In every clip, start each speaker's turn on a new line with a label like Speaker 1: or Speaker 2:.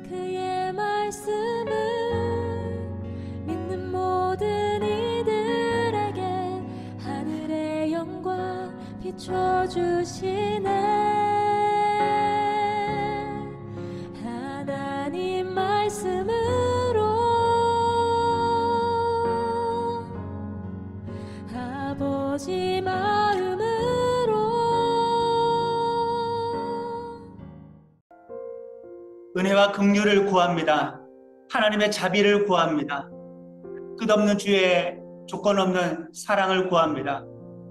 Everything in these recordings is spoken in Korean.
Speaker 1: 그의 말씀을 믿는 모든 이들에게 하늘의 영광 비춰주시네. 하나님 말씀으로 아버지 마음으로
Speaker 2: 은혜와 긍휼을 구합니다. 하나님의 자비를 구합니다. 끝없는 주의 조건 없는 사랑을 구합니다.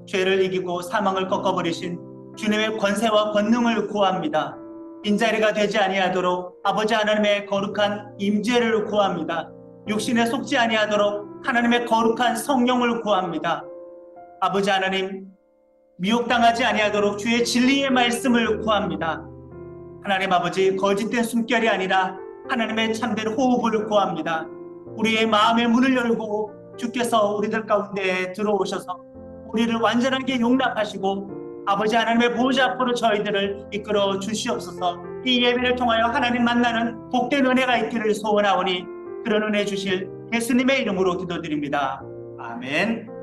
Speaker 2: 죄를 이기고 사망을 꺾어버리신 주님의 권세와 권능을 구합니다. 빈자리가 되지 아니하도록 아버지 하나님의 거룩한 임재를 구합니다. 육신에 속지 아니하도록 하나님의 거룩한 성령을 구합니다. 아버지 하나님, 미혹당하지 아니하도록 주의 진리의 말씀을 구합니다. 하나님 아버지, 거짓된 숨결이 아니라 하나님의 참된 호흡을 구합니다. 우리의 마음의 문을 열고 주께서 우리들 가운데 들어오셔서 우리를 완전하게 용납하시고 아버지 하나님의 보좌 앞으로 저희들을 이끌어 주시옵소서. 이 예배를 통하여 하나님 만나는 복된 은혜가 있기를 소원하오니 그런 은혜 주실 예수님의 이름으로 기도드립니다. 아멘.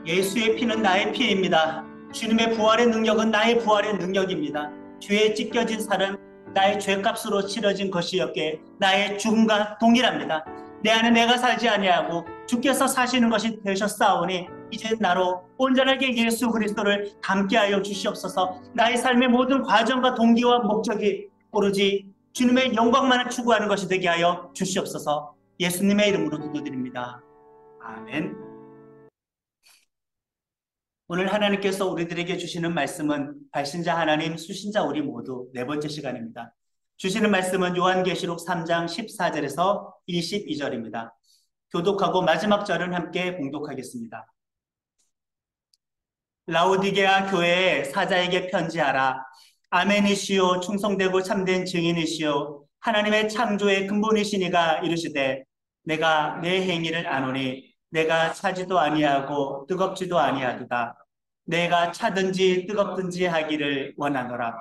Speaker 2: 예수의 피는 나의 피입니다. 주님의 부활의 능력은 나의 부활의 능력입니다. 죄에 찢겨진 살은 나의 죄값으로 치러진 것이었기에 나의 죽음과 동일합니다. 내 안에 내가 살지 아니하고 주께서 사시는 것이 되셨사오니 이제 나로 온전하게 예수 그리스도를 닮게 하여 주시옵소서. 나의 삶의 모든 과정과 동기와 목적이 오로지 주님의 영광만을 추구하는 것이 되게 하여 주시옵소서. 예수님의 이름으로 기도드립니다. 아멘. 오늘 하나님께서 우리들에게 주시는 말씀은 발신자 하나님, 수신자 우리 모두 네 번째 시간입니다. 주시는 말씀은 요한계시록 3장 14절에서 22절입니다. 교독하고 마지막 절은 함께 봉독하겠습니다. 라오디게아 교회의 사자에게 편지하라. 아멘이시오, 충성되고 참된 증인이시오, 하나님의 창조의 근본이시니가 이르시되 내가 내 행위를 아노니 내가 차지도 아니하고 뜨겁지도 아니하도다. 내가 차든지 뜨겁든지 하기를 원하노라.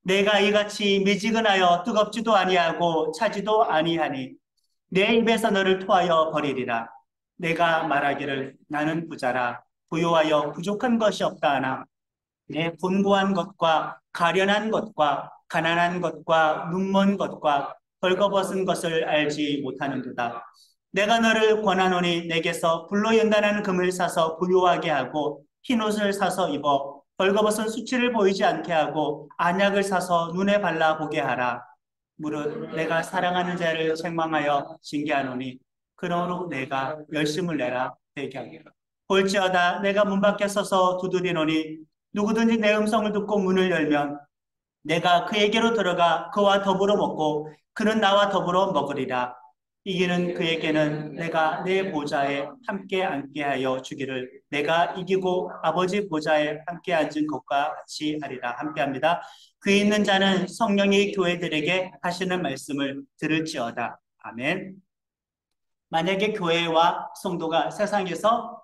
Speaker 2: 내가 이같이 미지근하여 뜨겁지도 아니하고 차지도 아니하니 내 입에서 너를 토하여 버리리라. 내가 말하기를 나는 부자라 부요하여 부족한 것이 없다 하나 내 곤고한 것과 가련한 것과 가난한 것과 눈먼 것과 벌거벗은 것을 알지 못하는도다. 내가 너를 권하노니 내게서 불로 연단하는 금을 사서 부요하게 하고 흰옷을 사서 입어 벌거벗은 수치를 보이지 않게 하고 안약을 사서 눈에 발라보게 하라. 무릇 내가 사랑하는 자를 책망하여 징계하노니 그러므로 내가 열심을 내라 되게 하기를. 볼지어다 내가 문 밖에 서서 두드리노니 누구든지 내 음성을 듣고 문을 열면 내가 그에게로 들어가 그와 더불어 먹고 그는 나와 더불어 먹으리라. 이기는 그에게는 내가 내 보좌에 함께 앉게 하여 주기를 내가 이기고 아버지 보좌에 함께 앉은 것과 같이 하리라. 함께 합니다. 귀 있는 자는 성령이 교회들에게 하시는 말씀을 들을지어다. 아멘. 만약에 교회와 성도가 세상에서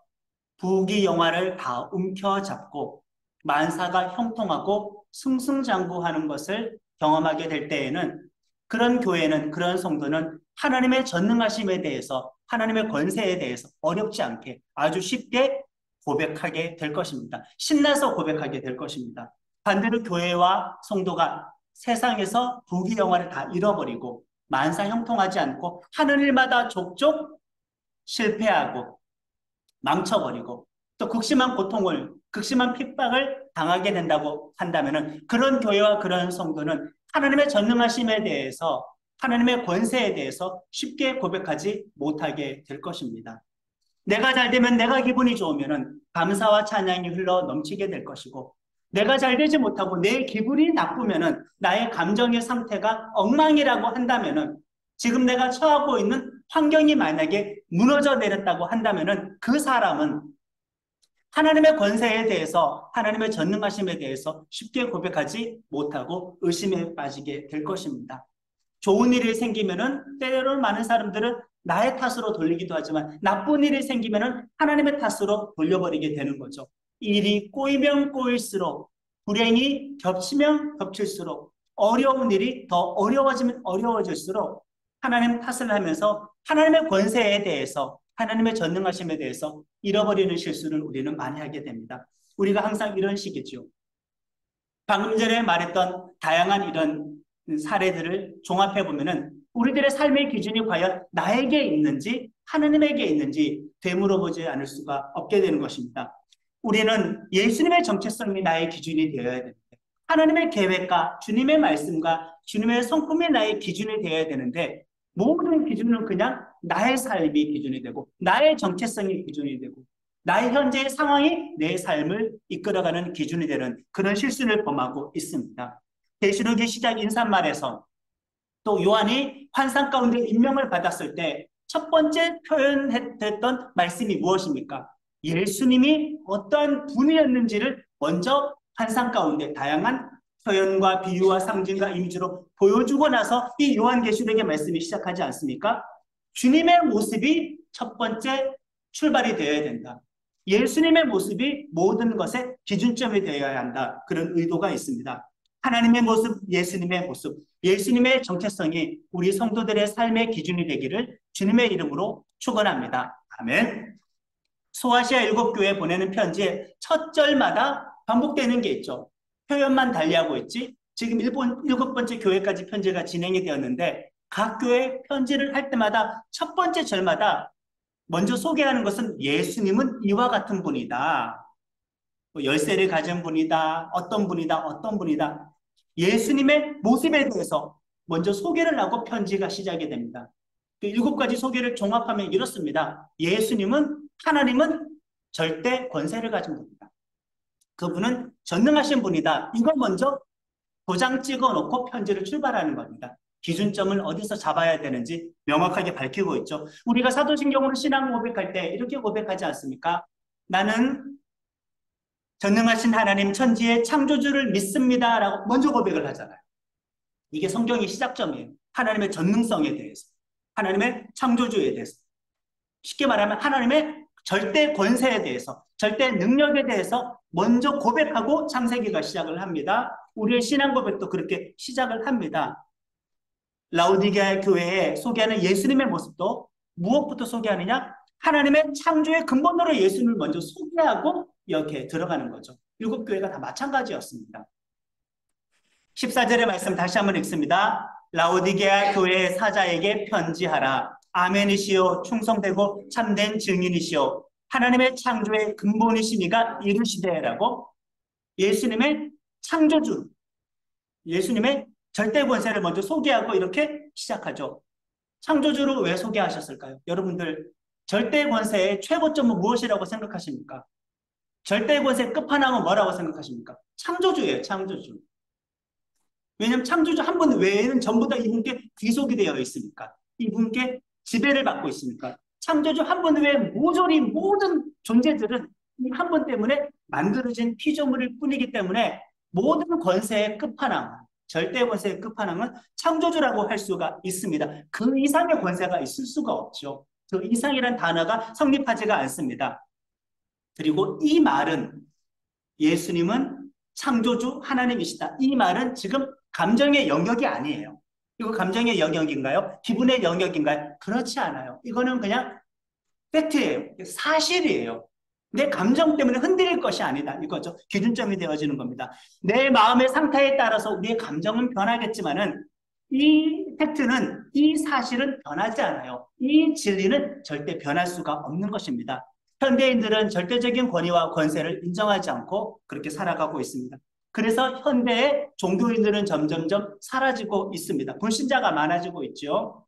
Speaker 2: 부귀영화를 다 움켜잡고 만사가 형통하고 승승장구하는 것을 경험하게 될 때에는 그런 교회는, 그런 성도는 하나님의 전능하심에 대해서, 하나님의 권세에 대해서 어렵지 않게 아주 쉽게 고백하게 될 것입니다. 신나서 고백하게 될 것입니다. 반대로 교회와 성도가 세상에서 부귀영화를 다 잃어버리고 만사 형통하지 않고 하는 일마다 족족 실패하고 망쳐버리고 또 극심한 고통을, 극심한 핍박을 당하게 된다고 한다면 그런 교회와 그런 성도는 하나님의 전능하심에 대해서, 하나님의 권세에 대해서 쉽게 고백하지 못하게 될 것입니다. 내가 잘 되면, 내가 기분이 좋으면 감사와 찬양이 흘러 넘치게 될 것이고, 내가 잘 되지 못하고 내 기분이 나쁘면, 나의 감정의 상태가 엉망이라고 한다면, 지금 내가 처하고 있는 환경이 만약에 무너져 내렸다고 한다면 그 사람은 하나님의 권세에 대해서, 하나님의 전능하심에 대해서 쉽게 고백하지 못하고 의심에 빠지게 될 것입니다. 좋은 일이 생기면은 때로는 많은 사람들은 나의 탓으로 돌리기도 하지만 나쁜 일이 생기면은 하나님의 탓으로 돌려버리게 되는 거죠. 일이 꼬이면 꼬일수록, 불행이 겹치면 겹칠수록 어려운 일이 더 어려워지면 어려워질수록 하나님 탓을 하면서 하나님의 권세에 대해서, 하나님의 전능하심에 대해서 잃어버리는 실수를 우리는 많이 하게 됩니다. 우리가 항상 이런 식이죠. 방금 전에 말했던 다양한 이런 사례들을 종합해 보면은 우리들의 삶의 기준이 과연 나에게 있는지 하나님에게 있는지 되물어보지 않을 수가 없게 되는 것입니다. 우리는 예수님의 정체성이 나의 기준이 되어야 됩니다. 하나님의 계획과 주님의 말씀과 주님의 성품이 나의 기준이 되어야 되는데 모든 기준은 그냥 나의 삶이 기준이 되고 나의 정체성이 기준이 되고 나의 현재의 상황이 내 삶을 이끌어가는 기준이 되는 그런 실수를 범하고 있습니다. 계시록의 시작 인사말에서 또 요한이 환상 가운데 임명을 받았을 때 첫 번째 표현했던 말씀이 무엇입니까? 예수님이 어떠한 분이었는지를 먼저 환상 가운데 다양한 표현과 비유와 상징과 이미지로 보여주고 나서 이 요한계시록의 말씀이 시작하지 않습니까? 주님의 모습이 첫 번째 출발이 되어야 된다. 예수님의 모습이 모든 것의 기준점이 되어야 한다. 그런 의도가 있습니다. 하나님의 모습, 예수님의 모습, 예수님의 정체성이 우리 성도들의 삶의 기준이 되기를 주님의 이름으로 축원합니다. 아멘. 소아시아 7교회 보내는 편지의 첫 절마다 반복되는 게 있죠. 표현만 달리하고 있지. 지금 7번째 교회까지 편지가 진행이 되었는데 각 교회 편지를 할 때마다 첫 번째 절마다 먼저 소개하는 것은 예수님은 이와 같은 분이다. 열쇠를 가진 분이다. 어떤 분이다. 어떤 분이다. 예수님의 모습에 대해서 먼저 소개를 하고 편지가 시작이 됩니다. 그 7가지 소개를 종합하면 이렇습니다. 예수님은, 하나님은 절대 권세를 가진 분이다. 그분은 전능하신 분이다. 이걸 먼저 도장 찍어 놓고 편지를 출발하는 겁니다. 기준점을 어디서 잡아야 되는지 명확하게 밝히고 있죠. 우리가 사도신경으로 신앙 고백할 때 이렇게 고백하지 않습니까? 나는 전능하신 하나님 천지의 창조주를 믿습니다 라고 먼저 고백을 하잖아요. 이게 성경의 시작점이에요. 하나님의 전능성에 대해서, 하나님의 창조주에 대해서, 쉽게 말하면 하나님의 절대 권세에 대해서, 절대 능력에 대해서 먼저 고백하고 창세기가 시작을 합니다. 우리의 신앙 고백도 그렇게 시작을 합니다. 라오디게아 교회에 소개하는 예수님의 모습도 무엇부터 소개하느냐? 하나님의 창조의 근본으로 예수님을 먼저 소개하고 이렇게 들어가는 거죠. 7교회가 다 마찬가지였습니다. 14절의 말씀 다시 한번 읽습니다. 라오디게아 교회의 사자에게 편지하라. 아멘이시오 충성되고 참된 증인이시오 하나님의 창조의 근본이시니가 이르시되라고 예수님의 창조주, 예수님의 절대 권세를 먼저 소개하고 이렇게 시작하죠. 창조주를 왜 소개하셨을까요? 여러분들 절대 권세의 최고점은 무엇이라고 생각하십니까? 절대 권세의 끝판왕은 뭐라고 생각하십니까? 창조주예요. 창조주. 왜냐하면 창조주 한 분 외에는 전부 다 이분께 귀속이 되어 있으니까, 이분께 지배를 받고 있으니까, 창조주 한 분 외에 모조리 모든 존재들은 이 한 분 때문에 만들어진 피조물일 뿐이기 때문에 모든 권세의 끝판왕, 절대 권세의 끝판왕은 창조주라고 할 수가 있습니다. 그 이상의 권세가 있을 수가 없죠. 그 이상이란 단어가 성립하지가 않습니다. 그리고 이 말은 예수님은 창조주 하나님이시다. 이 말은 지금 감정의 영역이 아니에요. 이거 감정의 영역인가요? 기분의 영역인가요? 그렇지 않아요. 이거는 그냥 팩트예요. 사실이에요. 내 감정 때문에 흔들릴 것이 아니다. 이거죠. 기준점이 되어지는 겁니다. 내 마음의 상태에 따라서 우리의 감정은 변하겠지만은 이 팩트는, 이 사실은 변하지 않아요. 이 진리는 절대 변할 수가 없는 것입니다. 현대인들은 절대적인 권위와 권세를 인정하지 않고 그렇게 살아가고 있습니다. 그래서 현대의 종교인들은 점점점 사라지고 있습니다. 불신자가 많아지고 있죠.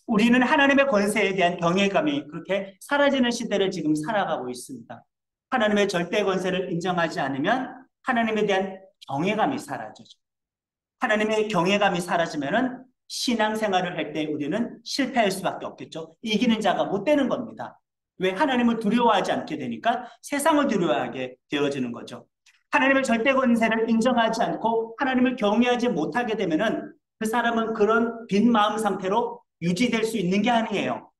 Speaker 2: 우리는 하나님의 권세에 대한 경외감이 그렇게 사라지는 시대를 지금 살아가고 있습니다. 하나님의 절대 권세를 인정하지 않으면 하나님에 대한 경외감이 사라지죠. 하나님의 경외감이 사라지면은 신앙생활을 할 때 우리는 실패할 수밖에 없겠죠. 이기는 자가 못 되는 겁니다. 왜? 하나님을 두려워하지 않게 되니까 세상을 두려워하게 되어지는 거죠. 하나님의 절대 권세를 인정하지 않고 하나님을 경외하지 못하게 되면은 그 사람은 그런 빈 마음 상태로 유지될 수 있는 게 아니에요.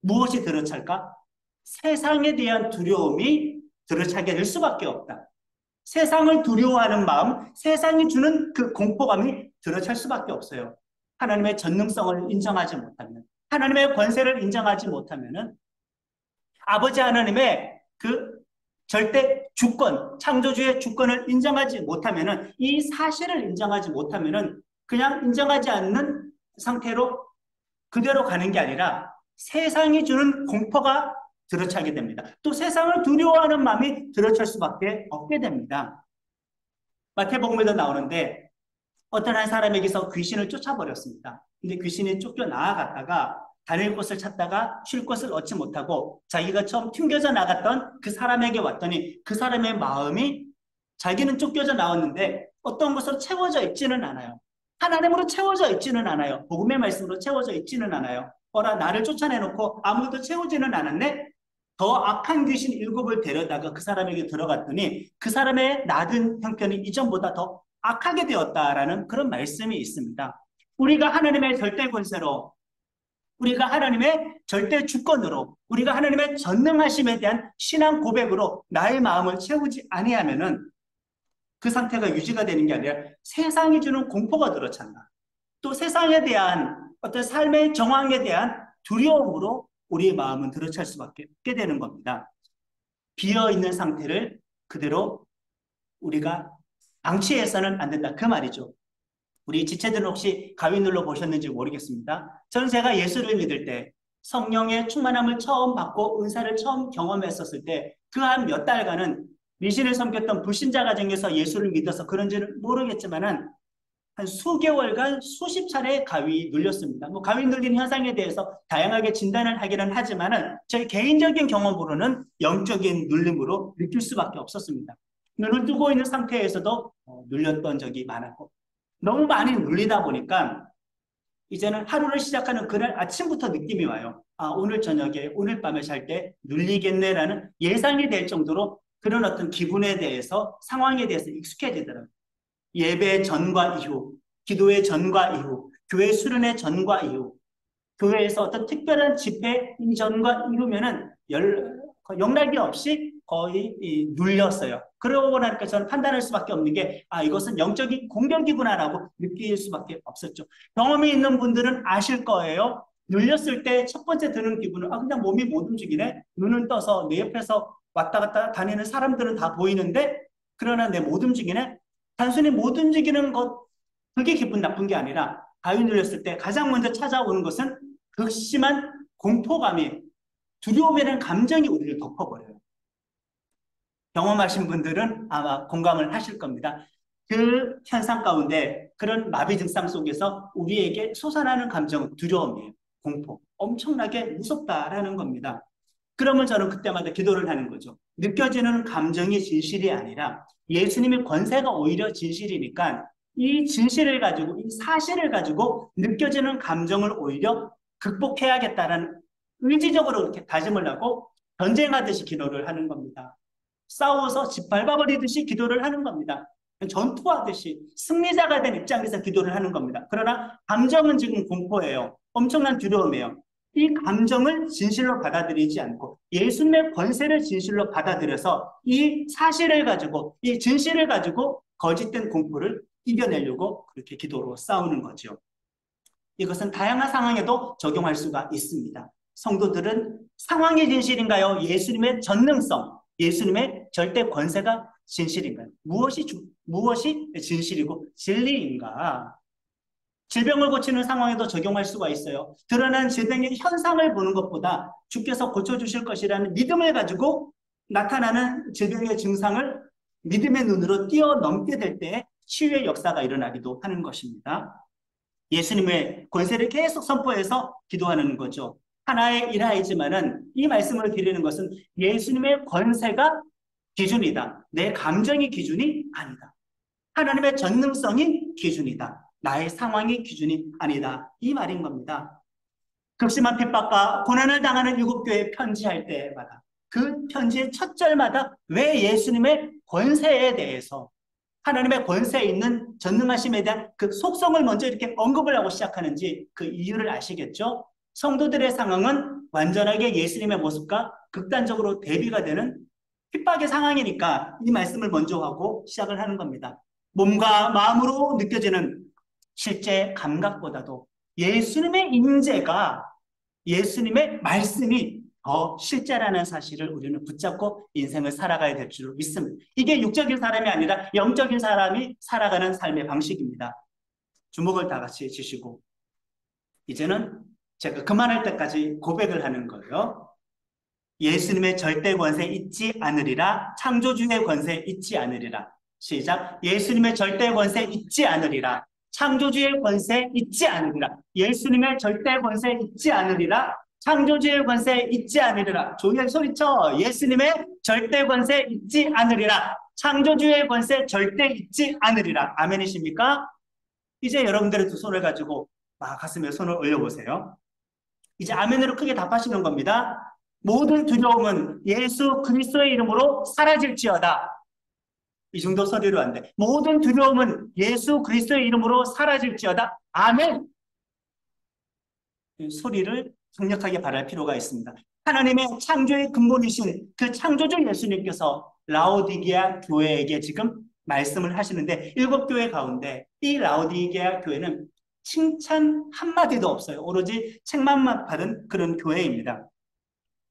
Speaker 2: 무엇이 들어찰까? 세상에 대한 두려움이 들어차게 될 수밖에 없다. 세상을 두려워하는 마음, 세상이 주는 그 공포감이 들어찰 수밖에 없어요. 하나님의 전능성을 인정하지 못하면, 하나님의 권세를 인정하지 못하면은 아버지 하나님의 그 절대 주권, 창조주의 주권을 인정하지 못하면은, 이 사실을 인정하지 못하면은 그냥 인정하지 않는 상태로 그대로 가는 게 아니라 세상이 주는 공포가 들어차게 됩니다. 또 세상을 두려워하는 마음이 들어찰 수밖에 없게 됩니다. 마태복음에도 나오는데 어떤 한 사람에게서 귀신을 쫓아버렸습니다. 근데 귀신이 쫓겨나갔다가 다닐 곳을 찾다가 쉴 곳을 얻지 못하고 자기가 처음 튕겨져 나갔던 그 사람에게 왔더니 그 사람의 마음이 자기는 쫓겨져 나왔는데 어떤 것으로 채워져 있지는 않아요. 하나님으로 채워져 있지는 않아요. 복음의 말씀으로 채워져 있지는 않아요. 어라, 나를 쫓아내놓고 아무것도 채우지는 않았네? 더 악한 귀신 7을 데려다가 그 사람에게 들어갔더니 그 사람의 나든 형편이 이전보다 더 악하게 되었다라는 그런 말씀이 있습니다. 우리가 하나님의 절대 권세로, 우리가 하나님의 절대 주권으로, 우리가 하나님의 전능하심에 대한 신앙 고백으로 나의 마음을 채우지 아니하면은 그 상태가 유지가 되는 게 아니라 세상이 주는 공포가 들어찬다. 또 세상에 대한 어떤 삶의 정황에 대한 두려움으로 우리의 마음은 들어찰 수밖에 없게 되는 겁니다. 비어있는 상태를 그대로 우리가 방치해서는 안 된다. 그 말이죠. 우리 지체들은 혹시 가위 눌러 보셨는지 모르겠습니다. 저는 제가 예수를 믿을 때 성령의 충만함을 처음 받고 은사를 처음 경험했었을 때 그 한 몇 달간은 미신을 섬겼던 불신자 가정에서 예수를 믿어서 그런지는 모르겠지만은 한 수개월간 수십 차례 가위 눌렸습니다. 뭐 가위 눌린 현상에 대해서 다양하게 진단을 하기는 하지만은 저희 개인적인 경험으로는 영적인 눌림으로 느낄 수밖에 없었습니다. 눈을 뜨고 있는 상태에서도 눌렸던 적이 많았고 너무 많이 눌리다 보니까 이제는 하루를 시작하는 그날 아침부터 느낌이 와요. 아, 오늘 저녁에, 오늘 밤에 잘 때 눌리겠네라는 예상이 될 정도로 그런 어떤 기분에 대해서, 상황에 대해서 익숙해지더라고요. 예배 전과 이후, 기도의 전과 이후, 교회 수련의 전과 이후, 교회에서 어떤 특별한 집회 이전과 이후면은 영락이 없이 거의 눌렸어요. 그러고 나니까 저는 판단할 수밖에 없는 게, 아, 이것은 영적인 공격이구나라고 느낄 수밖에 없었죠. 경험이 있는 분들은 아실 거예요. 눌렸을 때 첫 번째 드는 기분은, 아, 그냥 몸이 못 움직이네? 눈은 떠서 내 옆에서 왔다 갔다 다니는 사람들은 다 보이는데, 그러나 내 못 움직이네? 단순히 못 움직이는 것, 그게 기분 나쁜 게 아니라, 가위 눌렸을 때 가장 먼저 찾아오는 것은 극심한 공포감이, 두려움이라는 감정이 우리를 덮어버려요. 경험하신 분들은 아마 공감을 하실 겁니다. 그 현상 가운데 그런 마비 증상 속에서 우리에게 솟아나는 감정은 두려움이에요. 공포. 엄청나게 무섭다라는 겁니다. 그러면 저는 그때마다 기도를 하는 거죠. 느껴지는 감정이 진실이 아니라 예수님의 권세가 오히려 진실이니까 이 진실을 가지고, 이 사실을 가지고 느껴지는 감정을 오히려 극복해야겠다라는 의지적으로 이렇게 다짐을 하고 전쟁하듯이 기도를 하는 겁니다. 싸워서 짓밟아버리듯이 기도를 하는 겁니다. 전투하듯이 승리자가 된 입장에서 기도를 하는 겁니다. 그러나 감정은 지금 공포예요. 엄청난 두려움이에요. 이 감정을 진실로 받아들이지 않고 예수님의 권세를 진실로 받아들여서 이 사실을 가지고, 이 진실을 가지고 거짓된 공포를 이겨내려고 그렇게 기도로 싸우는 거죠. 이것은 다양한 상황에도 적용할 수가 있습니다. 성도들은 상황이 진실인가요? 예수님의 전능성, 예수님의 절대 권세가 진실인가요? 무엇이 진실이고 진리인가? 질병을 고치는 상황에도 적용할 수가 있어요. 드러난 질병의 현상을 보는 것보다 주께서 고쳐주실 것이라는 믿음을 가지고 나타나는 질병의 증상을 믿음의 눈으로 뛰어넘게 될 때 치유의 역사가 일어나기도 하는 것입니다. 예수님의 권세를 계속 선포해서 기도하는 거죠. 하나의 일하이지만은 이 말씀을 드리는 것은 예수님의 권세가 기준이다. 내 감정이 기준이 아니다. 하나님의 전능성이 기준이다. 나의 상황이 기준이 아니다. 이 말인 겁니다. 극심한 핍박과 고난을 당하는 7교회에 편지할 때마다 그 편지의 첫 절마다 왜 예수님의 권세에 대해서, 하나님의 권세에 있는 전능하심에 대한 그 속성을 먼저 이렇게 언급을 하고 시작하는지 그 이유를 아시겠죠? 성도들의 상황은 완전하게 예수님의 모습과 극단적으로 대비가 되는 핍박의 상황이니까 이 말씀을 먼저 하고 시작을 하는 겁니다. 몸과 마음으로 느껴지는 실제 감각보다도 예수님의 임재가, 예수님의 말씀이 더 실제라는 사실을 우리는 붙잡고 인생을 살아가야 될 줄 믿습니다. 이게 육적인 사람이 아니라 영적인 사람이 살아가는 삶의 방식입니다. 주목을 다 같이 해주시고, 이제는 제가 그만할 때까지 고백을 하는 거예요. 예수님의 절대 권세 잊지 않으리라. 창조주의 권세 잊지 않으리라. 시작. 예수님의 절대 권세 잊지 않으리라. 창조주의 권세 잊지 않으리라. 예수님의 절대 권세 잊지 않으리라. 창조주의 권세 잊지 않으리라. 조용히 소리쳐. 예수님의 절대 권세 잊지 않으리라. 창조주의 권세 절대 잊지 않으리라. 아멘이십니까? 이제 여러분들의 두 손을 가지고 가슴에 손을 올려보세요. 이제 아멘으로 크게 답하시는 겁니다. 모든 두려움은 예수 그리스도의 이름으로 사라질지어다. 이 정도 소리로 안 돼. 모든 두려움은 예수 그리스도의 이름으로 사라질지어다. 아멘. 소리를 강력하게 바랄 필요가 있습니다. 하나님의 창조의 근본이신 그 창조주 예수님께서 라오디게아 교회에게 지금 말씀을 하시는데, 7교회 가운데 이 라오디게아 교회는 칭찬 한마디도 없어요. 오로지 책망만 받은 그런 교회입니다.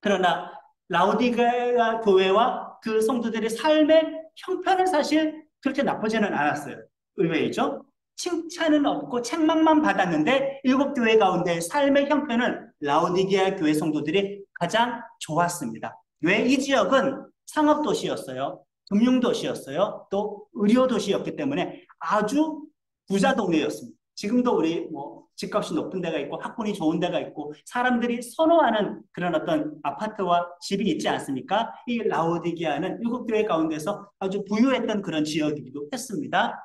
Speaker 2: 그러나 라오디게아 교회와 그 성도들의 삶의 형편은 사실 그렇게 나쁘지는 않았어요. 의외이죠? 칭찬은 없고 책망만 받았는데 7교회 가운데 삶의 형편은 라오디게아 교회 성도들이 가장 좋았습니다. 왜? 이 지역은 상업도시였어요. 금융도시였어요. 또 의료도시였기 때문에 아주 부자 동네였습니다. 지금도 우리 집값이 높은 데가 있고 학군이 좋은 데가 있고 사람들이 선호하는 그런 어떤 아파트와 집이 있지 않습니까? 이 라오디게아는 7교회 가운데서 아주 부유했던 그런 지역이기도 했습니다.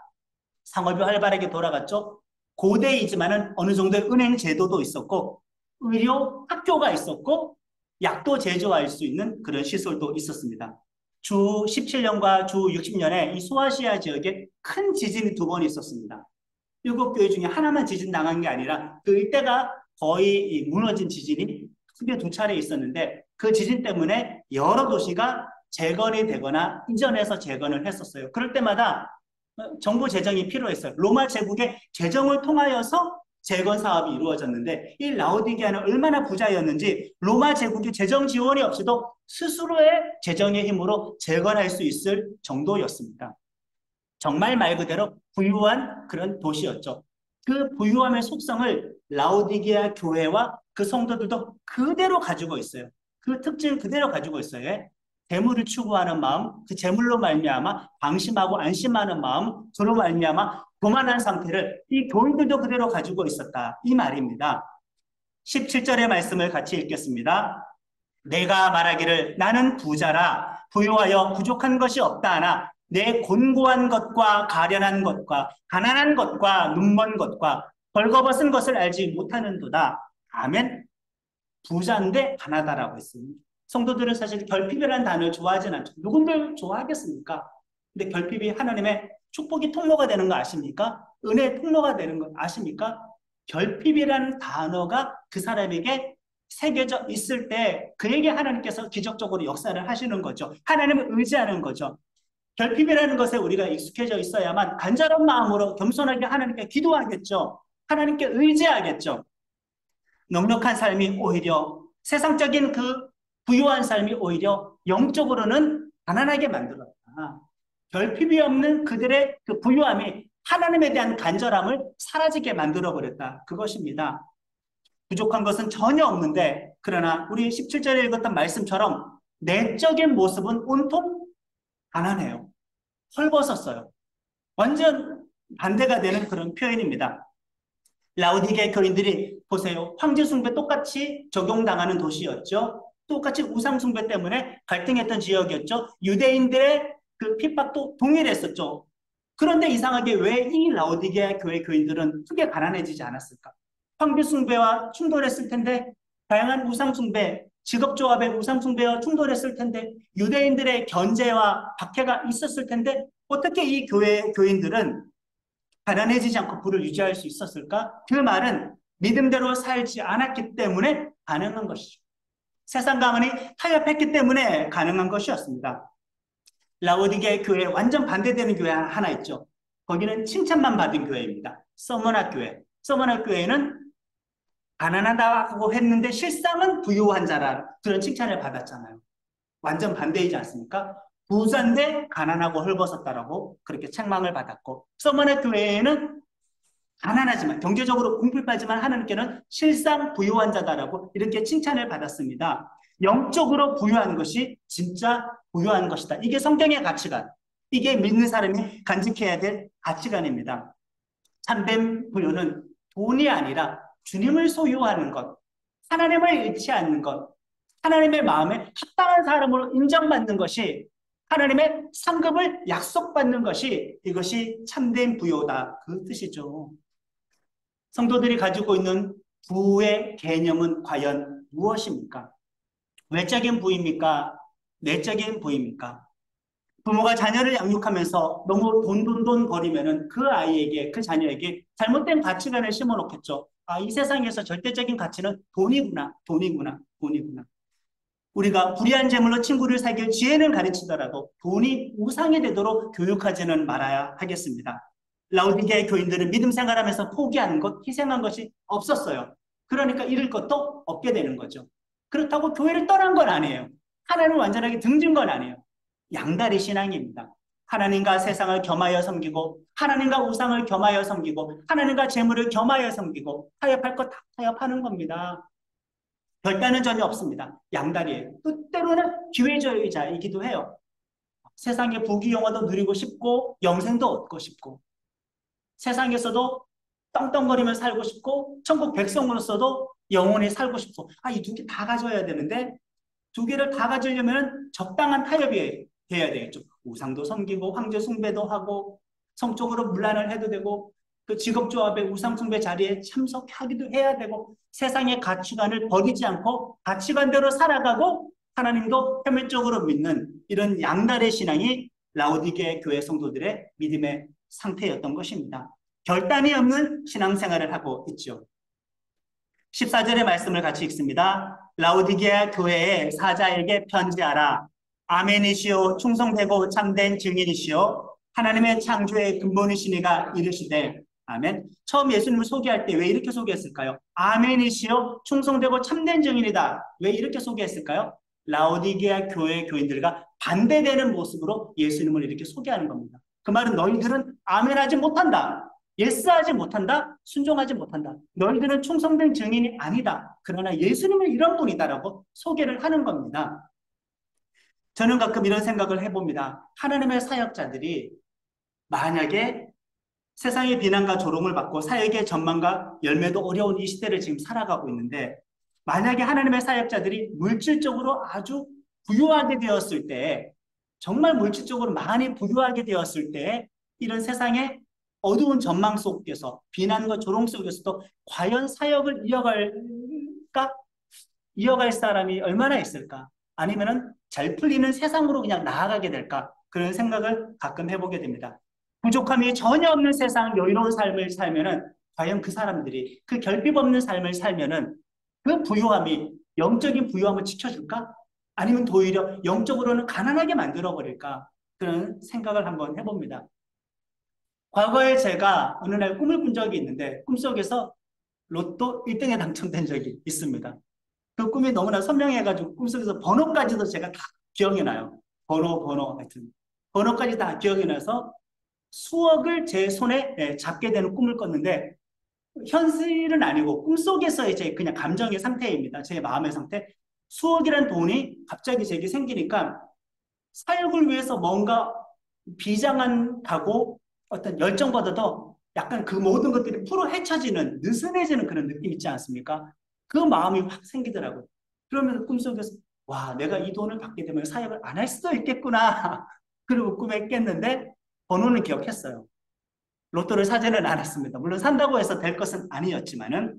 Speaker 2: 상업이 활발하게 돌아갔죠. 고대이지만은 어느 정도의 은행 제도도 있었고 의료 학교가 있었고 약도 제조할 수 있는 그런 시설도 있었습니다. 주 17년과 주 60년에 이 소아시아 지역에 큰 지진이 2번 있었습니다. 7교회 중에 하나만 지진 당한 게 아니라 그 이때가 거의 무너진 지진이 크게 2차례 있었는데 그 지진 때문에 여러 도시가 재건이 되거나 이전해서 재건을 했었어요. 그럴 때마다 정부 재정이 필요했어요. 로마 제국의 재정을 통하여서 재건 사업이 이루어졌는데 이 라오디게아는 얼마나 부자였는지 로마 제국의 재정 지원이 없이도 스스로의 재정의 힘으로 재건할 수 있을 정도였습니다. 정말 말 그대로 부유한 그런 도시였죠. 그 부유함의 속성을 라오디게아 교회와 그 성도들도 그대로 가지고 있어요. 그 특징을 그대로 가지고 있어요. 재물을 추구하는 마음, 그 재물로 말미암아 방심하고 안심하는 마음, 저로 말미암아 교만한 상태를 이 교인들도 그대로 가지고 있었다. 이 말입니다. 17절의 말씀을 같이 읽겠습니다. 내가 말하기를 나는 부자라 부유하여 부족한 것이 없다 하나 내 곤고한 것과 가련한 것과 가난한 것과 눈먼 것과 벌거벗은 것을 알지 못하는도다. 아멘. 부자인데 가난하다라고 했습니다. 성도들은 사실 결핍이라는 단어를 좋아하진 않죠. 누군들 좋아하겠습니까? 근데 결핍이 하나님의 축복의 통로가 되는 거 아십니까? 은혜의 통로가 되는 거 아십니까? 결핍이라는 단어가 그 사람에게 새겨져 있을 때 그에게 하나님께서 기적적으로 역사를 하시는 거죠. 하나님을 의지하는 거죠. 결핍이라는 것에 우리가 익숙해져 있어야만 간절한 마음으로 겸손하게 하나님께 기도하겠죠. 하나님께 의지하겠죠. 넉넉한 삶이 오히려 세상적인 그 부유한 삶이 오히려 영적으로는 가난하게 만들었다. 결핍이 없는 그들의 그 부유함이 하나님에 대한 간절함을 사라지게 만들어버렸다. 그것입니다. 부족한 것은 전혀 없는데 그러나 우리 17절에 읽었던 말씀처럼 내적인 모습은 온통 가난해요. 헐벗었어요. 완전 반대가 되는 그런 표현입니다. 라오디게아 교인들이 보세요. 황제 숭배 똑같이 적용당하는 도시였죠. 똑같이 우상 숭배 때문에 갈등했던 지역이었죠. 유대인들의 그 핍박도 동일했었죠. 그런데 이상하게 왜 이 라오디게아 교회 교인들은 크게 가난해지지 않았을까? 황제 숭배와 충돌했을 텐데 다양한 우상 숭배, 직업조합의 우상 숭배와 충돌했을 텐데 유대인들의 견제와 박해가 있었을 텐데 어떻게 이 교인들은 가난해지지 않고 부를 유지할 수 있었을까? 그 말은 믿음대로 살지 않았기 때문에 가능한 것이죠. 세상 가문이 타협했기 때문에 가능한 것이었습니다. 라오디게아 교회에 완전 반대되는 교회 하나 있죠. 거기는 칭찬만 받은 교회입니다. 서머나 교회. 서머나 교회는 가난하다고 했는데 실상은 부유한 자라 그런 칭찬을 받았잖아요. 완전 반대이지 않습니까? 부자인데 가난하고 헐벗었다라고 그렇게 책망을 받았고, 서머나 교회에는 가난하지만 경제적으로 궁핍하지만 하나님께는 실상 부유한 자다라고 이렇게 칭찬을 받았습니다. 영적으로 부유한 것이 진짜 부유한 것이다. 이게 성경의 가치관, 이게 믿는 사람이 간직해야 될 가치관입니다. 참된 부유는 돈이 아니라 주님을 소유하는 것, 하나님을 잃지 않는 것, 하나님의 마음에 합당한 사람으로 인정받는 것이, 하나님의 상급을 약속받는 것이, 이것이 참된 부유다, 그 뜻이죠. 성도들이 가지고 있는 부의 개념은 과연 무엇입니까? 외적인 부입니까? 내적인 부입니까? 부모가 자녀를 양육하면서 너무 돈 거리면은 그 아이에게, 그 자녀에게 잘못된 가치관을 심어놓겠죠. 아, 이 세상에서 절대적인 가치는 돈이구나, 돈이구나, 돈이구나. 우리가 불의한 재물로 친구를 사귈 지혜는 가르치더라도 돈이 우상이 되도록 교육하지는 말아야 하겠습니다. 라오디게의 교인들은 믿음 생활하면서 포기하는 것, 희생한 것이 없었어요. 그러니까 잃을 것도 없게 되는 거죠. 그렇다고 교회를 떠난 건 아니에요. 하나님을 완전하게 등진 건 아니에요. 양다리 신앙입니다. 하나님과 세상을 겸하여 섬기고, 하나님과 우상을 겸하여 섬기고, 하나님과 재물을 겸하여 섬기고, 타협할 것 다 타협하는 겁니다. 결단은 전혀 없습니다. 양다리예요. 또 때로는 기회주의자이기도 해요. 세상의 부귀영화도 누리고 싶고 영생도 얻고 싶고, 세상에서도 떵떵거리며 살고 싶고 천국 백성으로서도 영원히 살고 싶고, 이 두 개 다 가져야 되는데, 두 개를 다 가지려면 적당한 타협이 돼야 되겠죠. 우상도 섬기고 황제 숭배도 하고 성적으로 문란을 해도 되고, 그 직업조합의 우상 숭배 자리에 참석하기도 해야 되고, 세상의 가치관을 버리지 않고 가치관대로 살아가고 하나님도 표면적으로 믿는 이런 양날의 신앙이 라오디게 교회 성도들의 믿음의 상태였던 것입니다. 결단이 없는 신앙생활을 하고 있죠. 14절의 말씀을 같이 읽습니다. 라오디게아 교회의 사자에게 편지하라. 아멘이시오, 충성되고 참된 증인이시오, 하나님의 창조의 근본이시니가 이르시되. 아멘. 처음 예수님을 소개할 때 왜 이렇게 소개했을까요? 아멘이시오, 충성되고 참된 증인이다. 왜 이렇게 소개했을까요? 라오디게아 교회 교인들과 반대되는 모습으로 예수님을 이렇게 소개하는 겁니다. 그 말은 너희들은 아멘하지 못한다, 예스하지 못한다, 순종하지 못한다, 너희들은 충성된 증인이 아니다, 그러나 예수님은 이런 분이다라고 소개를 하는 겁니다. 저는 가끔 이런 생각을 해봅니다. 하나님의 사역자들이 만약에 세상의 비난과 조롱을 받고 사역의 전망과 열매도 어려운 이 시대를 지금 살아가고 있는데, 만약에 하나님의 사역자들이 물질적으로 아주 부유하게 되었을 때, 정말 물질적으로 많이 부유하게 되었을 때, 이런 세상의 어두운 전망 속에서, 비난과 조롱 속에서도 과연 사역을 이어갈까? 이어갈 사람이 얼마나 있을까? 아니면은 잘 풀리는 세상으로 그냥 나아가게 될까? 그런 생각을 가끔 해보게 됩니다. 부족함이 전혀 없는 세상 여유로운 삶을 살면은, 과연 그 사람들이 그 결핍 없는 삶을 살면은 그 부유함이 영적인 부유함을 지켜줄까? 아니면 오히려 영적으로는 가난하게 만들어버릴까? 그런 생각을 한번 해봅니다. 과거에 제가 어느 날 꿈을 꾼 적이 있는데, 꿈속에서 로또 1등에 당첨된 적이 있습니다. 그 꿈이 너무나 선명해가지고 꿈속에서 번호까지도 제가 다 기억이 나요. 번호 하여튼 번호까지 다 기억이 나서 수억을 제 손에 잡게 되는 꿈을 꿨는데, 현실은 아니고 꿈속에서의 제 그냥 감정의 상태입니다. 제 마음의 상태. 수억이란 돈이 갑자기 제게 생기니까 사역을 위해서 뭔가 비장한 각오, 어떤 열정보다도 약간 그 모든 것들이 풀어 헤쳐지는, 느슨해지는 그런 느낌 있지 않습니까? 그 마음이 확 생기더라고요. 그러면 꿈속에서 와, 내가 이 돈을 받게 되면 사역을 안 할 수도 있겠구나. 그리고 꿈에 깼는데 번호는 기억했어요. 로또를 사지는 않았습니다. 물론 산다고 해서 될 것은 아니었지만은,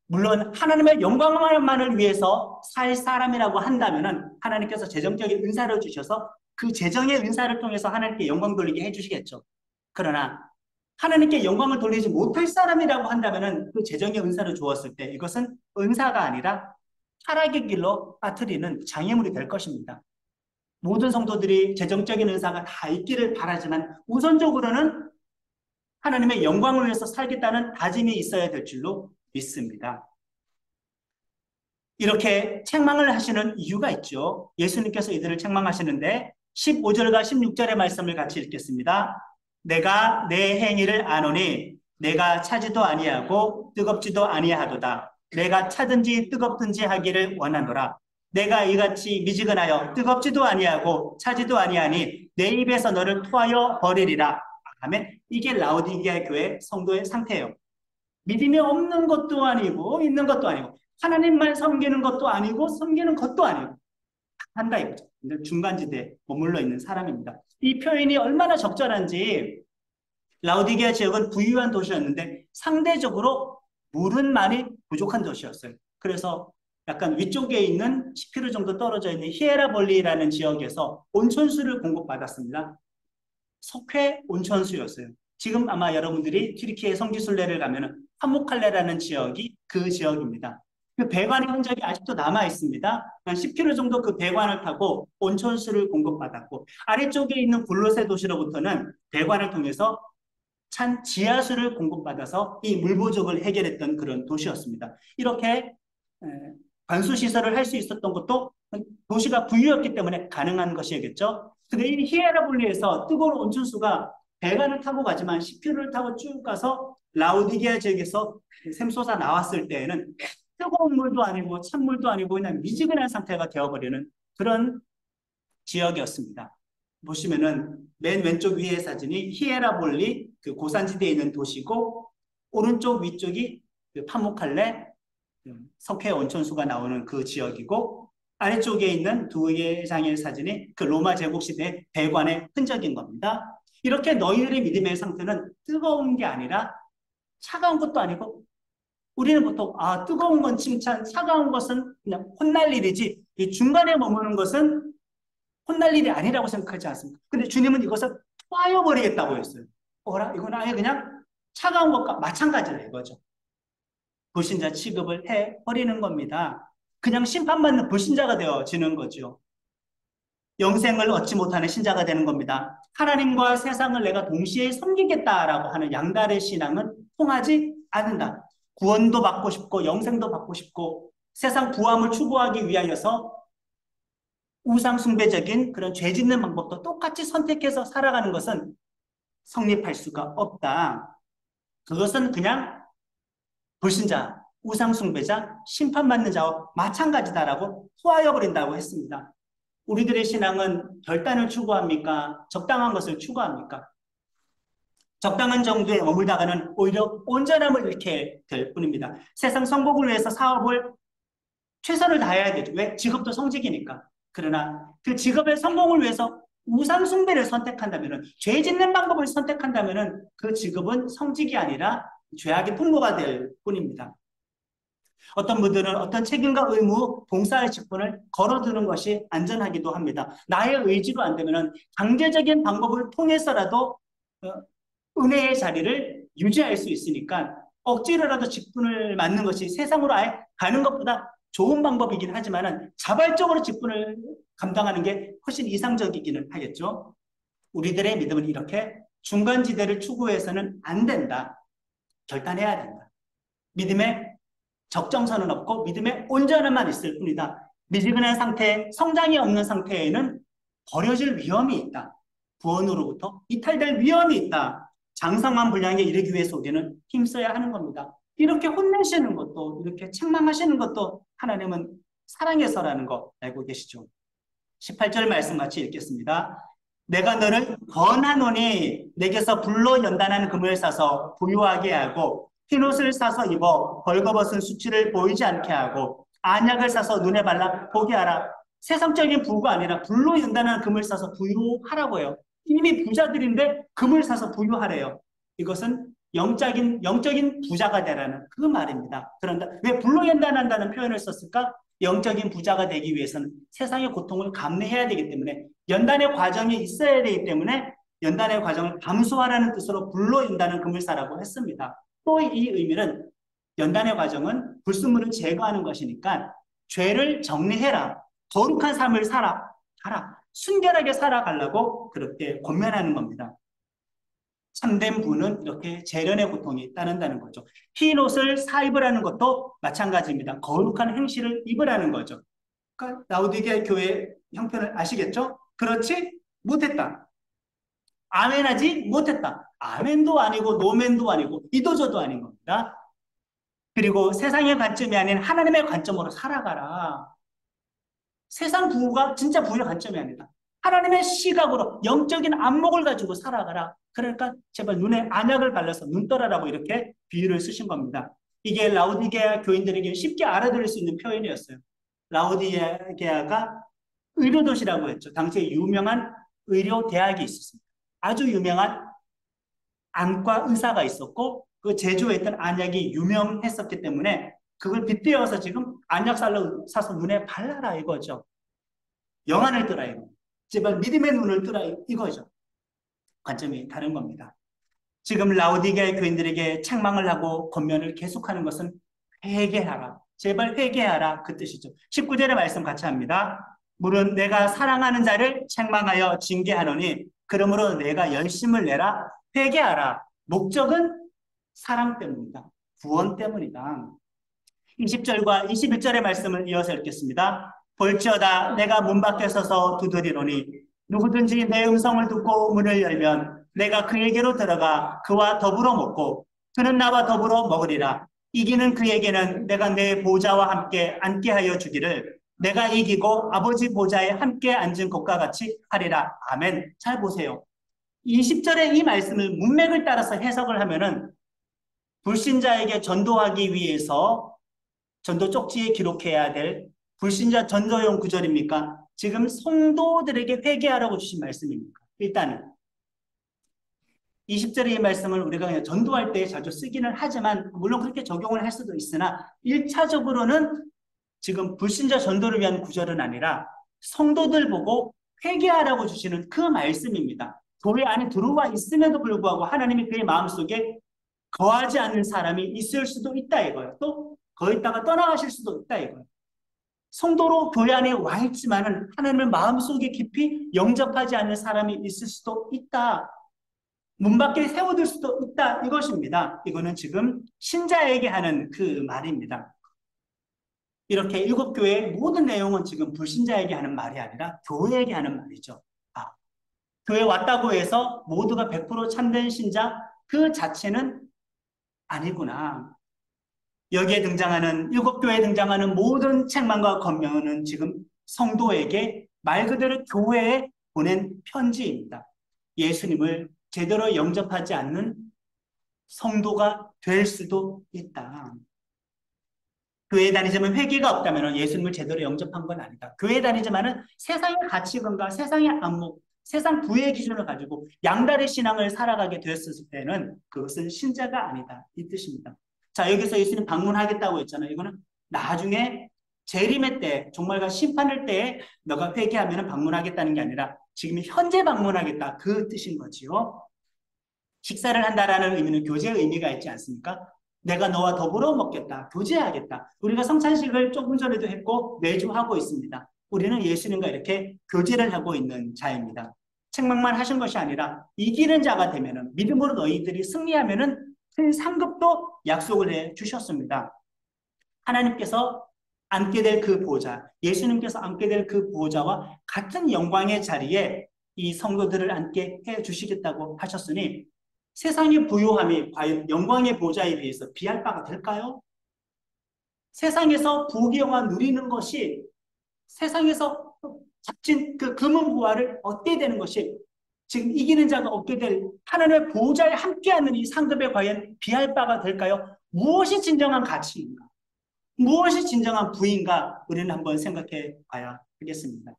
Speaker 2: 물론 하나님의 영광만을 위해서 살 사람이라고 한다면은 하나님께서 재정적인 은사를 주셔서 그 재정의 은사를 통해서 하나님께 영광 돌리게 해주시겠죠. 그러나 하나님께 영광을 돌리지 못할 사람이라고 한다면은 그 재정의 은사를 주었을 때 이것은 은사가 아니라 타락의 길로 빠뜨리는 장애물이 될 것입니다. 모든 성도들이 재정적인 은사가 다 있기를 바라지만, 우선적으로는 하나님의 영광을 위해서 살겠다는 다짐이 있어야 될 줄로 믿습니다. 이렇게 책망을 하시는 이유가 있죠. 예수님께서 이들을 책망하시는데 15절과 16절의 말씀을 같이 읽겠습니다. 내가 내 행위를 아노니 내가 차지도 아니하고 뜨겁지도 아니하도다. 내가 차든지 뜨겁든지 하기를 원하노라. 내가 이같이 미지근하여 뜨겁지도 아니하고 차지도 아니하니 내 입에서 너를 토하여 버리리라. 아멘. 이게 라오디게아 교회 성도의 상태예요. 믿음이 없는 것도 아니고 있는 것도 아니고 하나님만 섬기는 것도 아니고 섬기는 것도 아니고 한다 이거죠. 중간지대에 머물러 있는 사람입니다. 이 표현이 얼마나 적절한지 라오디게아 지역은 부유한 도시였는데 상대적으로 물은 많이 부족한 도시였어요. 그래서 약간 위쪽에 있는 10km 정도 떨어져 있는 히에라볼리라는 지역에서 온천수를 공급받았습니다. 석회 온천수였어요. 지금 아마 여러분들이 튀르키예 성지순례를 가면은 파무칼레라는 지역이 그 지역입니다. 그 배관의 흔적이 아직도 남아 있습니다. 한 10km 정도 그 배관을 타고 온천수를 공급받았고 아래쪽에 있는 굴로세 도시로부터는 배관을 통해서 찬 지하수를 공급받아서 이 물 부족을 해결했던 그런 도시였습니다. 이렇게 관수 시설을 할 수 있었던 것도 도시가 부유했기 때문에 가능한 것이겠죠. 근데 이 히에라볼리에서 뜨거운 온천수가 배관을 타고 가지만 10km를 타고 쭉 가서 라오디게아 지역에서 샘솟아 나왔을 때에는 뜨거운 물도 아니고 찬물도 아니고 그냥 미지근한 상태가 되어버리는 그런 지역이었습니다. 보시면은 맨 왼쪽 위의 사진이 히에라볼리 그 고산지대에 있는 도시고 오른쪽 위쪽이 그 파무칼레 석회 온천수가 나오는 그 지역이고 아래쪽에 있는 두 개의 장의 사진이 그 로마 제국 시대의 배관의 흔적인 겁니다. 이렇게 너희들의 믿음의 상태는 뜨거운 게 아니라 차가운 것도 아니고 우리는 보통 뜨거운 건 칭찬, 차가운 것은 그냥 혼날 일이지 이 중간에 머무는 것은 혼날 일이 아니라고 생각하지 않습니까? 근데 주님은 이것을 토하여 버리겠다고 했어요. 이건 아예 그냥 차가운 것과 마찬가지다 이거죠. 불신자 취급을 해버리는 겁니다. 그냥 심판받는 불신자가 되어지는 거죠. 영생을 얻지 못하는 신자가 되는 겁니다. 하나님과 세상을 내가 동시에 섬기겠다라고 하는 양날의 신앙은 통하지 않는다. 구원도 받고 싶고 영생도 받고 싶고 세상 부함을 추구하기 위하여서 우상 숭배적인 그런 죄 짓는 방법도 똑같이 선택해서 살아가는 것은 성립할 수가 없다. 그것은 그냥 불신자, 우상 숭배자, 심판받는 자와 마찬가지다라고 소화해 버린다고 했습니다. 우리들의 신앙은 결단을 추구합니까? 적당한 것을 추구합니까? 적당한 정도에 머물다가는 오히려 온전함을 잃게 될 뿐입니다. 세상 성공을 위해서 사업을 최선을 다해야 되죠. 왜? 직업도 성직이니까. 그러나 그 직업의 성공을 위해서 우상 숭배를 선택한다면, 죄 짓는 방법을 선택한다면 그 직업은 성직이 아니라 죄악의 통로가 될 뿐입니다. 어떤 분들은 어떤 책임과 의무, 봉사의 직분을 걸어두는 것이 안전하기도 합니다. 나의 의지로 안 되면 강제적인 방법을 통해서라도 은혜의 자리를 유지할 수 있으니까 억지로라도 직분을 맡는 것이 세상으로 아예 가는 것보다 좋은 방법이긴 하지만 자발적으로 직분을 감당하는 게 훨씬 이상적이기는 하겠죠. 우리들의 믿음은 이렇게 중간지대를 추구해서는 안 된다. 결단해야 된다. 믿음의 적정선은 없고 믿음의 온전함만 있을 뿐이다. 미지근한 상태, 성장이 없는 상태에는 버려질 위험이 있다. 구원으로부터 이탈될 위험이 있다. 장성한 분량에 이르기 위해서 우리는 힘써야 하는 겁니다. 이렇게 혼내시는 것도, 이렇게 책망하시는 것도 하나님은 사랑해서라는 거 알고 계시죠? 18절 말씀 같이 읽겠습니다. 내가 너를 권하노니 내게서 불로 연단한 금을 사서 부유하게 하고 흰옷을 사서 입어 벌거벗은 수치를 보이지 않게 하고 안약을 사서 눈에 발라 보게 하라. 세상적인 부가 아니라 불로 연단한 금을 사서 부유하라고요. 이미 부자들인데 금을 사서 부유하래요. 이것은 영적인 부자가 되라는 그 말입니다. 그런데 왜 불로 연단한다는 표현을 썼을까? 영적인 부자가 되기 위해서는 세상의 고통을 감내해야 되기 때문에 연단의 과정이 있어야 되기 때문에 연단의 과정을 감수하라는 뜻으로 불로 연단한 금을 사라고 했습니다. 또 이 의미는 연단의 과정은 불순물을 제거하는 것이니까 죄를 정리해라. 거룩한 삶을 가라. 순결하게 살아가려고 그렇게 권면하는 겁니다. 참된 부는 이렇게 재련의 고통이 따른다는 거죠. 흰 옷을 사입으라는 것도 마찬가지입니다. 거룩한 행실을 입으라는 거죠. 그러니까 라오디게아 교회 형편을 아시겠죠? 그렇지 못했다. 아멘하지 못했다. 아멘도 아니고 노멘도 아니고 이도저도 아닌 겁니다. 그리고 세상의 관점이 아닌 하나님의 관점으로 살아가라. 세상 부가 진짜 부의 관점이 아니다. 하나님의 시각으로 영적인 안목을 가지고 살아가라. 그러니까 제발 눈에 안약을 발라서 눈떠라라고 이렇게 비유를 쓰신 겁니다. 이게 라오디게아 교인들에게 쉽게 알아들을 수 있는 표현이었어요. 라오디게아가 의료도시라고 했죠. 당시에 유명한 의료 대학이 있었습니다. 아주 유명한 안과 의사가 있었고 그 제조했던 안약이 유명했었기 때문에 그걸 빗대어서 지금 안약 사서 눈에 발라라 이거죠. 영안을 뜨라 이거. 제발 믿음의 눈을 뜨라 이거죠. 관점이 다른 겁니다. 지금 라오디게아 교인들에게 책망을 하고 권면을 계속하는 것은 회개하라. 제발 회개하라 그 뜻이죠. 19절의 말씀 같이 합니다. 물은 내가 사랑하는 자를 책망하여 징계하노니 그러므로 내가 열심을 내라. 회개하라. 목적은 사랑 때문이다. 구원 때문이다. 20절과 21절의 말씀을 이어서 읽겠습니다. 볼지어다 내가 문 밖에 서서 두드리노니 누구든지 내 음성을 듣고 문을 열면 내가 그에게로 들어가 그와 더불어 먹고 그는 나와 더불어 먹으리라. 이기는 그에게는 내가 내 보좌와 함께 앉게 하여 주기를 내가 이기고 아버지 보좌에 함께 앉은 것과 같이 하리라. 아멘. 잘 보세요. 20절의 이 말씀을 문맥을 따라서 해석을 하면은 불신자에게 전도하기 위해서 전도 쪽지에 기록해야 될 불신자 전도용 구절입니까? 지금 성도들에게 회개하라고 주신 말씀입니까? 일단은 20절의 이 말씀을 우리가 그냥 전도할 때 자주 쓰기는 하지만 물론 그렇게 적용을 할 수도 있으나 1차적으로는 지금 불신자 전도를 위한 구절은 아니라 성도들 보고 회개하라고 주시는 그 말씀입니다. 교회 안에 들어와 있음에도 불구하고 하나님이 그의 마음속에 거하지 않는 사람이 있을 수도 있다 이거예요. 또 거기다가 떠나가실 수도 있다 이거예요. 성도로 교회 안에 와 있지만은 하나님을 마음속에 깊이 영접하지 않는 사람이 있을 수도 있다. 문 밖에 세워둘 수도 있다 이것입니다. 이거는 지금 신자에게 하는 그 말입니다. 이렇게 일곱 교회의 모든 내용은 지금 불신자에게 하는 말이 아니라 교회에게 하는 말이죠. 교회 왔다고 해서 모두가 100% 참된 신자 그 자체는 아니구나. 여기에 등장하는 일곱 교회에 등장하는 모든 책망과 권면은 지금 성도에게 말 그대로 교회에 보낸 편지입니다. 예수님을 제대로 영접하지 않는 성도가 될 수도 있다. 교회 다니지만 회개가 없다면 예수님을 제대로 영접한 건 아니다. 교회 다니지만은 세상의 가치관과 세상의 안목, 세상 부의 기준을 가지고 양다리 신앙을 살아가게 되었을 때는 그것은 신자가 아니다. 이 뜻입니다. 자, 여기서 예수님 방문하겠다고 했잖아요. 이거는 나중에 재림의 때, 종말과 심판의 때에 너가 회개하면 방문하겠다는 게 아니라 지금 현재 방문하겠다. 그 뜻인 거지요. 식사를 한다라는 의미는 교제의 의미가 있지 않습니까? 내가 너와 더불어 먹겠다. 교제하겠다. 우리가 성찬식을 조금 전에도 했고 매주 하고 있습니다. 우리는 예수님과 이렇게 교제를 하고 있는 자입니다. 책망만 하신 것이 아니라 이기는 자가 되면은 믿음으로 너희들이 승리하면은 큰 상급도 약속을 해 주셨습니다. 하나님께서 앉게 될 그 보좌, 예수님께서 앉게 될 그 보좌와 같은 영광의 자리에 이 성도들을 앉게 해 주시겠다고 하셨으니 세상의 부요함이 과연 영광의 보좌에 비해서 비할 바가 될까요? 세상에서 부귀영화 누리는 것이 세상에서 값진 그 금은 부활을 얻게 되는 것이 지금 이기는 자가 얻게 될 하나님의 보좌에 함께하는 이 상급에 과연 비할 바가 될까요? 무엇이 진정한 가치인가? 무엇이 진정한 부인가? 우리는 한번 생각해 봐야 하겠습니다.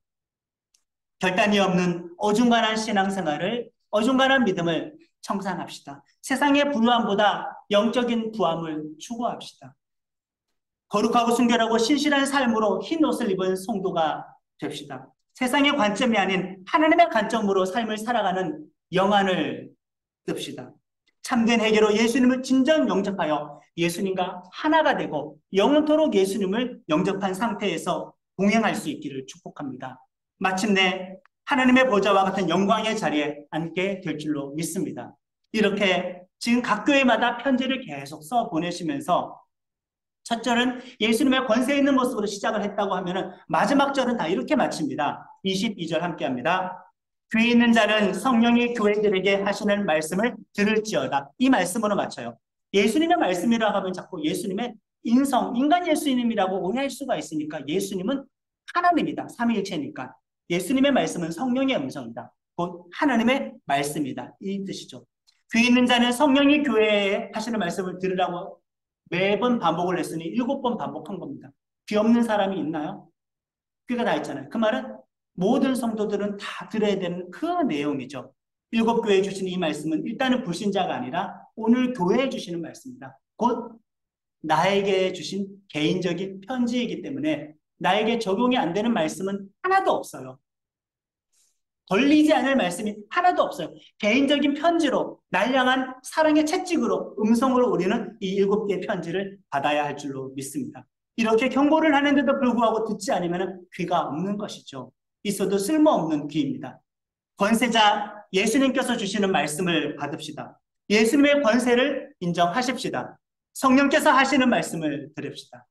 Speaker 2: 결단이 없는 어중간한 신앙생활을, 어중간한 믿음을 청산합시다. 세상의 부유함보다 영적인 부함을 추구합시다. 거룩하고 순결하고 신실한 삶으로 흰 옷을 입은 성도가 됩시다. 세상의 관점이 아닌 하나님의 관점으로 삶을 살아가는 영안을 뜹시다. 참된 회개로 예수님을 진정 영접하여 예수님과 하나가 되고 영원토록 예수님을 영접한 상태에서 동행할 수 있기를 축복합니다. 마침내 하나님의 보좌와 같은 영광의 자리에 앉게 될 줄로 믿습니다. 이렇게 지금 각 교회마다 편지를 계속 써 보내시면서 첫 절은 예수님의 권세 있는 모습으로 시작을 했다고 하면은 마지막 절은 다 이렇게 마칩니다. 22절 함께 합니다. 귀 있는 자는 성령이 교회들에게 하시는 말씀을 들을지어다. 이 말씀으로 맞춰요. 예수님의 말씀이라고 하면 자꾸 예수님의 인간 예수님이라고 오해할 수가 있으니까 예수님은 하나님이다. 삼위일체니까. 예수님의 말씀은 성령의 음성이다. 곧 하나님의 말씀이다. 이 뜻이죠. 귀 있는 자는 성령이 교회에 하시는 말씀을 들으라고 매번 반복을 했으니 7번 반복한 겁니다. 귀 없는 사람이 있나요? 귀가 다 있잖아요. 그 말은 모든 성도들은 다 들어야 되는 그 내용이죠. 7교회에 주신 이 말씀은 일단은 불신자가 아니라 오늘 교회에 주시는 말씀입니다. 곧 나에게 주신 개인적인 편지이기 때문에 나에게 적용이 안 되는 말씀은 하나도 없어요. 걸리지 않을 말씀이 하나도 없어요. 개인적인 편지로 날 향한 사랑의 채찍으로 음성으로 우리는 이 7개의 편지를 받아야 할 줄로 믿습니다. 이렇게 경고를 하는데도 불구하고 듣지 않으면 귀가 없는 것이죠. 있어도 쓸모없는 귀입니다. 권세자 예수님께서 주시는 말씀을 받읍시다. 예수님의 권세를 인정하십시다. 성령께서 하시는 말씀을 들읍시다.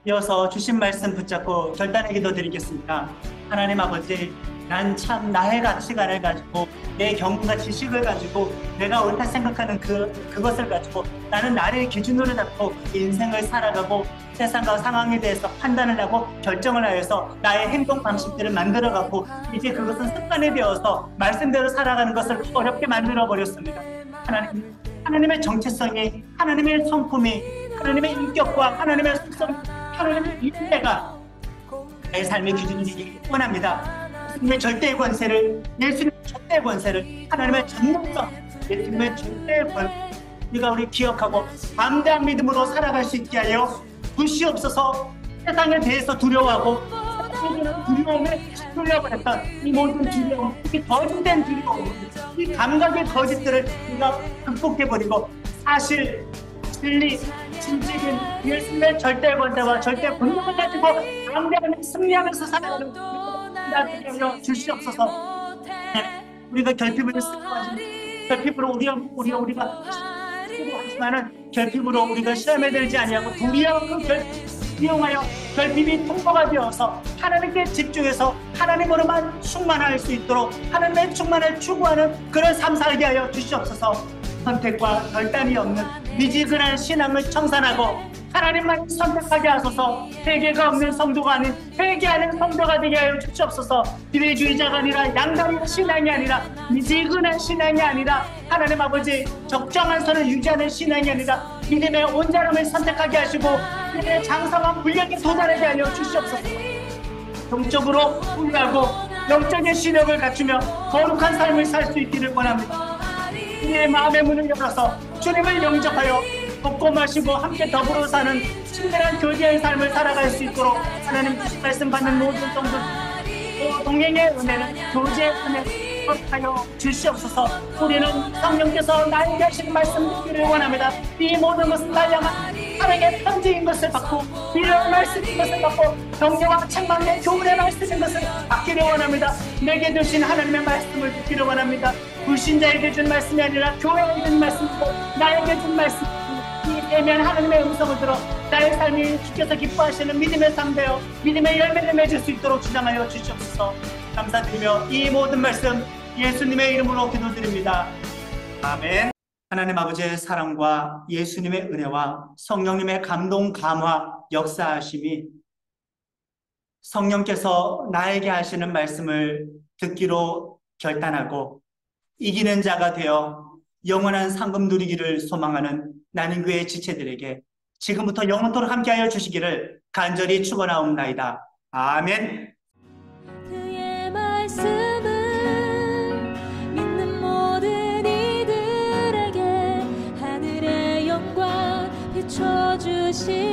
Speaker 2: 이어서 주신 말씀 붙잡고 결단의 기도 드리겠습니다. 하나님 아버지, 난 참 나의 가치관을 가지고 내 경험과 지식을 가지고 내가 옳다 생각하는 그것을 가지고 나는 나를 기준으로 잡고 인생을 살아가고 세상과 상황에 대해서 판단을 하고 결정을 하여서 나의 행동 방식들을 만들어가고 이제 그것은 습관이 되어서 말씀대로 살아가는 것을 어렵게 만들어 버렸습니다. 하나님의 정체성이, 하나님의 성품이, 하나님의 인격과 하나님의 속성, 하나님의 인내가 나의 삶의 기준이 되기 원합니다. 예수님의 절대의 권세를, 예수님의 절대의 권세를, 하나님의 전능성, 예수님의 절대의 권세, 우리 기억하고 담대한 믿음으로 살아갈 수 있게 하여 주시옵소서. 세상에 대해서 두려워하고 세상에 두려움에 휩쓸려고 했던 이 모든 두려움, 이 거짓된 두려움, 이 감각의 거짓들을 우리가 극복해버리고 사실, 진리, 진직인 예수님의 절대 권세와 절대 권능을 가지고 담대하게 승리하면서 살아가는 나를 하여 주시옵소서. 우리가 결핍을 쓰고하지만 결핍으로 우리가 하지만은 결핍으로 우리가 시험에 들지 아니하고 도리어 그 결핍 이용하여 결핍이 통로가 되어서 하나님께 집중해서 하나님으로만 충만할 수 있도록 하나님의 충만을 추구하는 그런 삶 살게 하여 주시옵소서. 선택과 결단이 없는 미지근한 신앙을 청산하고 하나님만 선택하게 하소서. 회개가 없는 성도가 아닌 회개하는 성도가 되게 하여 주시옵소서. 기회주의자가 아니라 양다리 신앙이 아니라 미지근한 신앙이 아니라 하나님 아버지 적정한 선을 유지하는 신앙이 아니라 믿음의 온전함을 선택하게 하시고 믿음의 장성한 분량에 도달하게 하여 주시옵소서. 영적으로 훈련하고 영적인 시력을 갖추며 거룩한 삶을 살 수 있기를 원합니다. 우리의 마음의 문을 열어서 주님을 영접하여 먹고 마시고 함께 더불어 사는 친밀한 교제의 삶을 살아갈 수 있도록 하나님 주신 말씀 받는 모든 성도 동행의 은혜는 교제의 은혜를 허락하여 주시옵소서. 우리는 성령께서 나에게 하시는 말씀 듣기를 원합니다. 이 모든 것은 날 향한 사랑의 편지인 것을 받고 위로의 말씀인 것을 받고 격려와 책망의 교훈의 말씀인 것을 받기를 원합니다. 내게 주신 하나님의 말씀을 듣기를 원합니다. 불신자에게 준 말씀이 아니라 교회에게 준 말씀이고 나에게 준 말씀이고 이 애매한 하나님의 음성을 들어 나의 삶이 주께서 기뻐하시는 믿음의 삶 되어 믿음의 열매를 맺을 수 있도록 주장하여 주시옵소서. 감사드리며 이 모든 말씀 예수님의 이름으로 기도드립니다. 아멘. 하나님 아버지의 사랑과 예수님의 은혜와 성령님의 감동 감화 역사하심이 성령께서 나에게 하시는 말씀을 듣기로 결단하고 이기는 자가 되어 영원한 상급 누리기를 소망하는 나는교회 지체들에게 지금부터 영원토록 함께하여 주시기를 간절히 축원하옵나이다. 아멘.
Speaker 1: 그의 말씀은 믿는 모든 이들에게 하늘의 영광 비춰주시